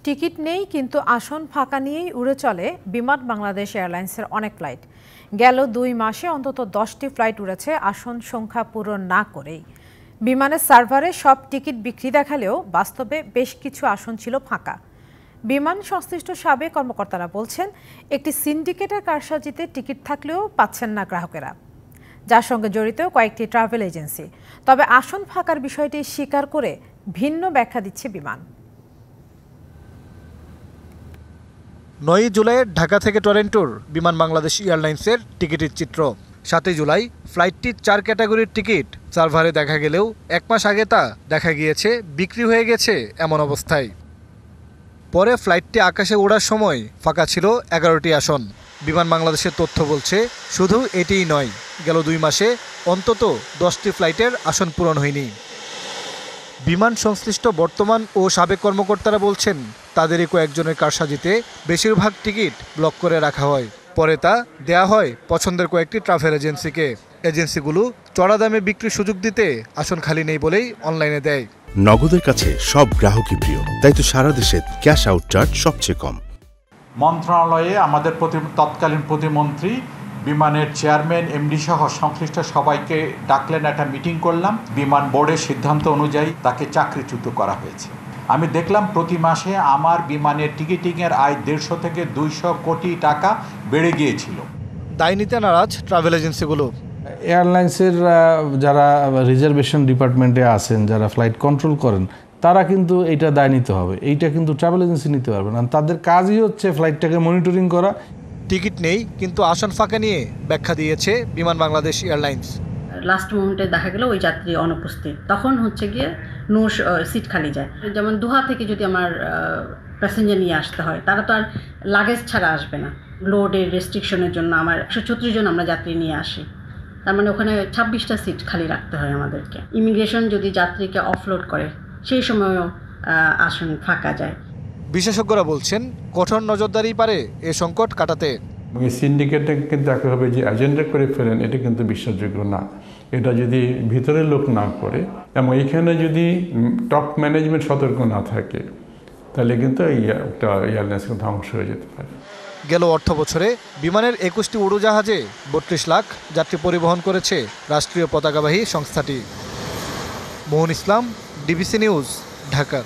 Ticket নেই কিন্তু আসন ফাঁকা নিয়েই উড়ে চলে বিমান বাংলাদেশ এয়ারলাইন্সের অনেক ফ্লাইট। গেল 2 মাসে অন্তত 10টি ফ্লাইট উড়েছে আসন সংখ্যা পূরণ না করেই। বিমানের সার্ভারে সব টিকিট বিক্রি দেখালেও বাস্তবে বেশ কিছু আসন ছিল ফাঁকা। বিমান সংশ্লিষ্ট সাবেক কর্মকর্তারা বলছেন, একটি সিন্ডিকেটের কারসাজিতে টিকিট থাকলেও পাচ্ছেন না গ্রাহকেরা, যার সঙ্গে জড়িত কয়েকটি ট্রাভেল এজেন্সি। তবে আসন ফাঁকার বিষয়টি স্বীকার করে ভিন্ন ব্যাখ্যা দিচ্ছে বিমান। 9 জুলাই ঢাকা থেকে টরন্টোর বিমান বাংলাদেশ এয়ারলাইন্সের টিকিটের চিত্র। 7 জুলাই ফ্লাইটটির 4 ক্যাটাগরির টিকিট সার্ভারে দেখা গেলেও 1 মাস আগে তা দেখা গিয়েছে বিক্রি হয়ে গেছে এমন অবস্থায়। পরে ফ্লাইটটি আকাশে ওড়ার সময় ফাঁকা ছিল 11টি আসন। বিমান বাংলাদেশের তথ্য বলছে, শুধু এটিই নয়, গেল 2 মাসে অন্তত 10টি ফ্লাইটের আসন পূরণ হয়নি। বিমান সংশ্লিষ্ট বর্তমান ও সাবেক কর্মকর্তারা বলছেন, তাদেরই কয়েকজনের কারসাজিতে বেশিরভাগ টিকিট ব্লক করে রাখা হয়। পরে তা দেয়া হয় পছন্দের কয়েকটি ট্রাভেল এজেন্সিকে। এজেন্সিগুলো চড়া দামে বিক্রির সুযোগ দিতে আসন খালি নেই বলেই অনলাইনে দেয়। নগদের কাছে সব গ্রাহকই প্রিয়, তাই তো সারা দেশে ক্যাশ আউট চার্জ সবচেয়ে কম। মন্ত্রণালয়ে আমাদের তৎকালীন প্রতিমন্ত্রী, বিমানের চেয়ারম্যান, এমডি সহ সংশ্লিষ্ট সবাইকে ডাকলেন, একটা মিটিং করলাম। বিমান বোর্ডের সিদ্ধান্ত অনুযায়ী তাকে চাকরিচ্যুত করা হয়েছে। আমি দেখলাম প্রতি মাসে আমার বিমানের টিকিটিংয়ের আয় 150 থেকে 200 কোটি টাকা বেড়ে গিয়েছিল। দায় নিতে নারাজ ট্রাভেল এজেন্সিগুলো। এয়ারলাইন্সের যারা রিজার্ভেশন ডিপার্টমেন্টে আছেন, যারা ফ্লাইট কন্ট্রোল করেন, তারা কিন্তু এইটা দায় নিতে হবে। এইটা কিন্তু ট্রাভেল এজেন্সি নিতে পারবে না। তাদের কাজই হচ্ছে ফ্লাইটটাকে মনিটরিং করা। টিকিট নেই কিন্তু আসন ফাঁকা নিয়ে ব্যাখ্যা দিয়েছে বিমান বাংলাদেশ এয়ারলাইন্স। লাস্ট মোমেন্টে দেখা গেল ওই যাত্রী অনুপস্থিত, তখন হচ্ছে গিয়ে নো সিট খালি যায়। যেমন দোহা থেকে যদি আমার প্যাসেঞ্জার নিয়ে আসতে হয়, তারা তো আর লাগেজ ছাড়া আসবে না। লোডের রেস্ট্রিকশনের জন্য আমার 134 জন আমরা যাত্রী নিয়ে আসি, তার মানে ওখানে 26টা সিট খালি রাখতে হয় আমাদেরকে। ইমিগ্রেশন যদি যাত্রীকে অফলোড করে, সেই সময়ও আসন ফাঁকা যায়। বিশেষজ্ঞরা বলছেন, কঠোর নজরদারি পারে এ সংকট কাটাতে। এই সিন্ডিকেটে কিন্তু একইভাবে যে এজেন্ডা করে ফেলেন, এটা কিন্তু বিশ্বাসযোগ্য না। এটা যদি ভিতরের লোক না করে এবং এখানে যদি টপ ম্যানেজমেন্ট সতর্ক না থাকে, তাহলে কিন্তু একটা এয়ারলাইন্স ধ্বংস হয়ে যেতে পারে। গেল অর্থ বছরে বিমানের 21টি উড়োজাহাজে 32 লাখ যাত্রী পরিবহন করেছে রাষ্ট্রীয় পতাকাবাহী সংস্থাটি। মোহন ইসলাম, ডিবিসি নিউজ, ঢাকা।